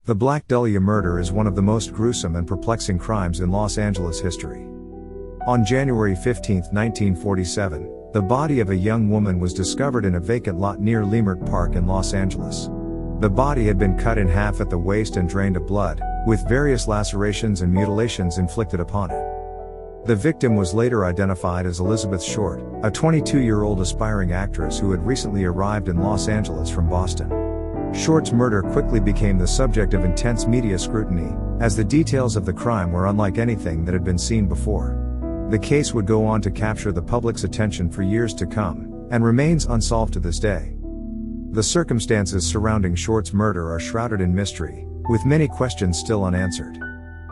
The Black Dahlia murder is one of the most gruesome and perplexing crimes in Los Angeles history. On January 15, 1947, the body of a young woman was discovered in a vacant lot near Leimert Park in Los Angeles. The body had been cut in half at the waist and drained of blood, with various lacerations and mutilations inflicted upon it. The victim was later identified as Elizabeth Short, a 22-year-old aspiring actress who had recently arrived in Los Angeles from Boston. Short's murder quickly became the subject of intense media scrutiny, as the details of the crime were unlike anything that had been seen before. The case would go on to capture the public's attention for years to come, and remains unsolved to this day. The circumstances surrounding Short's murder are shrouded in mystery, with many questions still unanswered.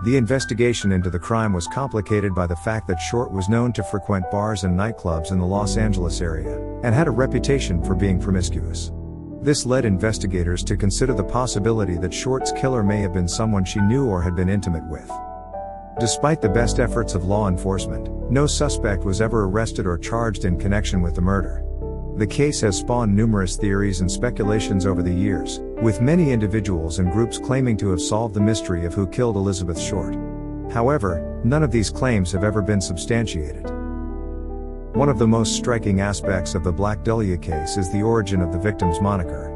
The investigation into the crime was complicated by the fact that Short was known to frequent bars and nightclubs in the Los Angeles area, and had a reputation for being promiscuous. This led investigators to consider the possibility that Short's killer may have been someone she knew or had been intimate with. Despite the best efforts of law enforcement, no suspect was ever arrested or charged in connection with the murder. The case has spawned numerous theories and speculations over the years, with many individuals and groups claiming to have solved the mystery of who killed Elizabeth Short. However, none of these claims have ever been substantiated. One of the most striking aspects of the Black Dahlia case is the origin of the victim's moniker.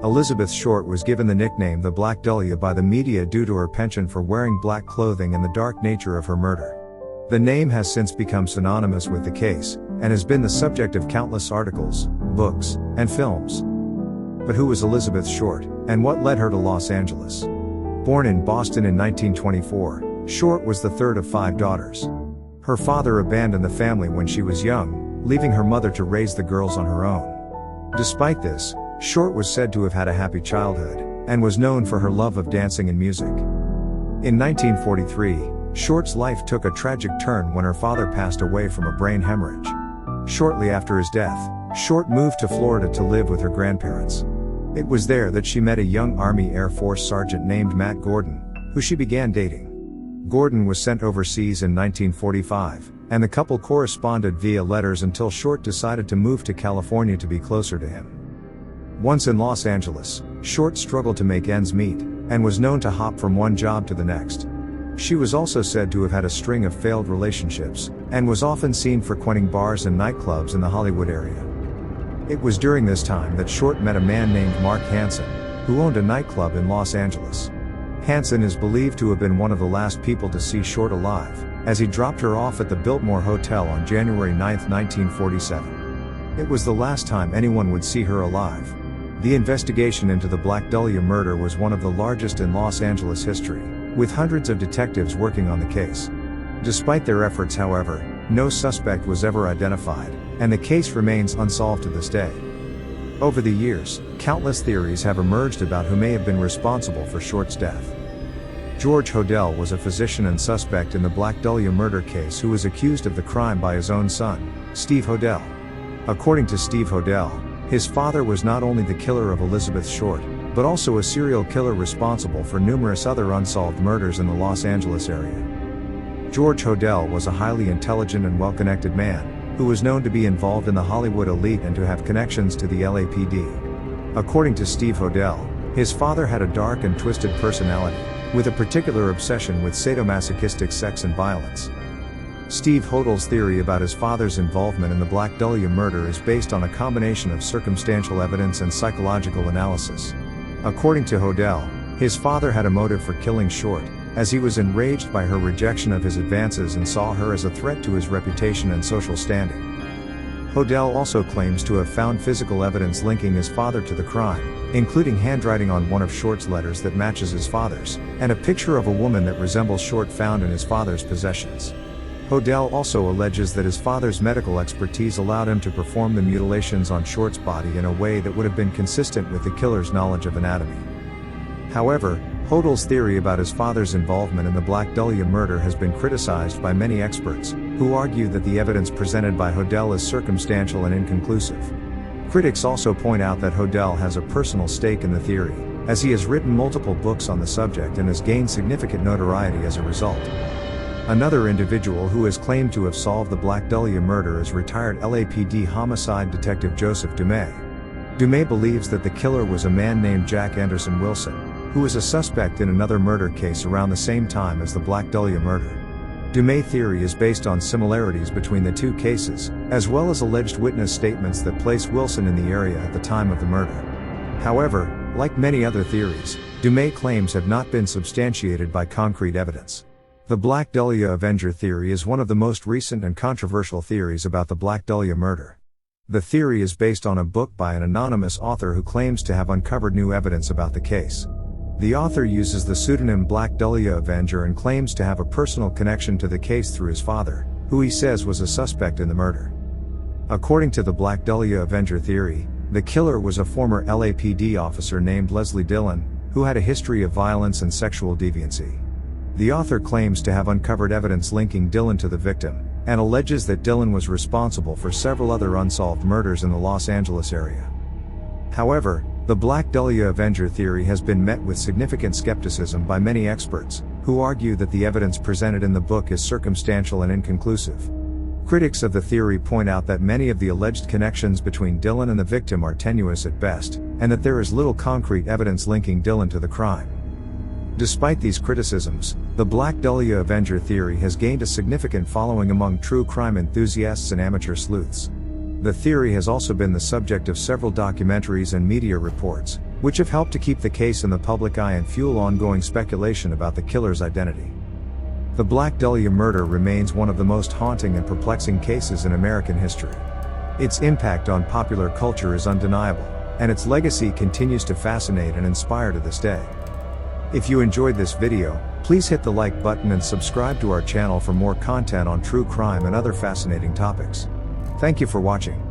Elizabeth Short was given the nickname the Black Dahlia by the media due to her penchant for wearing black clothing and the dark nature of her murder. The name has since become synonymous with the case, and has been the subject of countless articles, books, and films. But who was Elizabeth Short, and what led her to Los Angeles? Born in Boston in 1924, Short was the third of 5 daughters. Her father abandoned the family when she was young, leaving her mother to raise the girls on her own. Despite this, Short was said to have had a happy childhood, and was known for her love of dancing and music. In 1943, Short's life took a tragic turn when her father passed away from a brain hemorrhage. Shortly after his death, Short moved to Florida to live with her grandparents. It was there that she met a young Army Air Force sergeant named Matt Gordon, who she began dating. Gordon was sent overseas in 1945, and the couple corresponded via letters until Short decided to move to California to be closer to him. Once in Los Angeles, Short struggled to make ends meet, and was known to hop from one job to the next. She was also said to have had a string of failed relationships, and was often seen frequenting bars and nightclubs in the Hollywood area. It was during this time that Short met a man named Mark Hansen, who owned a nightclub in Los Angeles. Hansen is believed to have been one of the last people to see Short alive, as he dropped her off at the Biltmore Hotel on January 9, 1947. It was the last time anyone would see her alive. The investigation into the Black Dahlia murder was one of the largest in Los Angeles history, with hundreds of detectives working on the case. Despite their efforts, however, no suspect was ever identified, and the case remains unsolved to this day. Over the years, countless theories have emerged about who may have been responsible for Short's death. George Hodel was a physician and suspect in the Black Dahlia murder case who was accused of the crime by his own son, Steve Hodel. According to Steve Hodel, his father was not only the killer of Elizabeth Short, but also a serial killer responsible for numerous other unsolved murders in the Los Angeles area. George Hodel was a highly intelligent and well-connected man, who was known to be involved in the Hollywood elite and to have connections to the LAPD. According to Steve Hodel, his father had a dark and twisted personality, with a particular obsession with sadomasochistic sex and violence. Steve Hodel's theory about his father's involvement in the Black Dahlia murder is based on a combination of circumstantial evidence and psychological analysis. According to Hodel, his father had a motive for killing Short, as he was enraged by her rejection of his advances and saw her as a threat to his reputation and social standing. Hodel also claims to have found physical evidence linking his father to the crime, including handwriting on one of Short's letters that matches his father's, and a picture of a woman that resembles Short found in his father's possessions. Hodel also alleges that his father's medical expertise allowed him to perform the mutilations on Short's body in a way that would have been consistent with the killer's knowledge of anatomy. However, Hodel's theory about his father's involvement in the Black Dahlia murder has been criticized by many experts, who argue that the evidence presented by Hodel is circumstantial and inconclusive. Critics also point out that Hodel has a personal stake in the theory, as he has written multiple books on the subject and has gained significant notoriety as a result. Another individual who has claimed to have solved the Black Dahlia murder is retired LAPD homicide detective Joseph Dumais. Dumais believes that the killer was a man named Jack Anderson Wilson, who was a suspect in another murder case around the same time as the Black Dahlia murder. Dumais theory is based on similarities between the two cases, as well as alleged witness statements that place Wilson in the area at the time of the murder. However, like many other theories, Dumais' claims have not been substantiated by concrete evidence. The Black Dahlia Avenger theory is one of the most recent and controversial theories about the Black Dahlia murder. The theory is based on a book by an anonymous author who claims to have uncovered new evidence about the case. The author uses the pseudonym Black Dahlia Avenger and claims to have a personal connection to the case through his father, who he says was a suspect in the murder. According to the Black Dahlia Avenger theory, the killer was a former LAPD officer named Leslie Dillon, who had a history of violence and sexual deviancy. The author claims to have uncovered evidence linking Dillon to the victim, and alleges that Dillon was responsible for several other unsolved murders in the Los Angeles area. However, the Black Dahlia Avenger theory has been met with significant skepticism by many experts, who argue that the evidence presented in the book is circumstantial and inconclusive. Critics of the theory point out that many of the alleged connections between Dillon and the victim are tenuous at best, and that there is little concrete evidence linking Dillon to the crime. Despite these criticisms, the Black Dahlia Avenger theory has gained a significant following among true crime enthusiasts and amateur sleuths. The theory has also been the subject of several documentaries and media reports, which have helped to keep the case in the public eye and fuel ongoing speculation about the killer's identity. The Black Dahlia murder remains one of the most haunting and perplexing cases in American history. Its impact on popular culture is undeniable, and its legacy continues to fascinate and inspire to this day. If you enjoyed this video, please hit the like button and subscribe to our channel for more content on true crime and other fascinating topics. Thank you for watching.